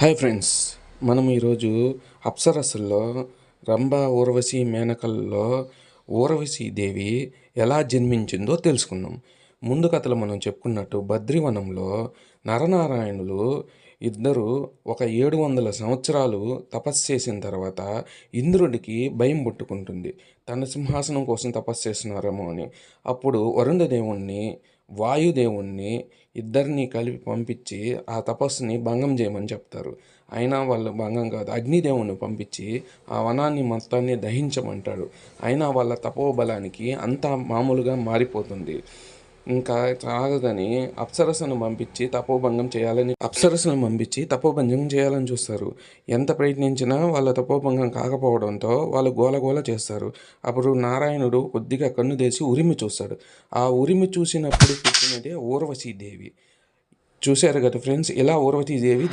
Hi friends, మనం ఈరోజు అప్సరస్సుల్లో రంభ, ఊర్వశి, మేనకల్లో ఊర్వశీ దేవి ఎలా జన్మించిందో తెలుసుకుందాం. ముందు కథలు మనం చెప్పుకున్నట్టు బద్రీవనంలో నరనారాయణులు ఇద్దరు ఒక 700 సంవత్సరాలు తపస్సు చేసిన తర్వాత ఇంద్రుడికి భయం పుట్టుకుంటుంది. తన సింహాసనం కోసం తపస్సు చేస్తున్నారేమో అని. అప్పుడు వరుణదేవుణ్ణి, వాయుదేవుణ్ణి ఇద్దరిని కలిపి పంపించి ఆ తపస్సుని భంగం చేయమని చెప్తారు. అయినా వాళ్ళు భంగం కాదు. అగ్నిదేవుని పంపించి ఆ వనాన్ని మొత్తాన్ని దహించమంటాడు. అయినా వాళ్ళ తపోబలానికి అంతా మామూలుగా మారిపోతుంది. ఇంకా సాగదని అప్సరసను పంపించి తపోభంగం చేయాలని చూస్తారు. ఎంత ప్రయత్నించినా వాళ్ళ తపోభంగం కాకపోవడంతో వాళ్ళు గోలగోల చేస్తారు. అప్పుడు నారాయణుడు కొద్దిగా కన్ను తెరిచి ఉరిమి చూస్తాడు. ఆ ఉరిమి చూసినప్పుడు పుట్టినదే ఊర్వశీదేవి. చూశారు కదా ఫ్రెండ్స్, ఇలా ఊర్వశీదేవి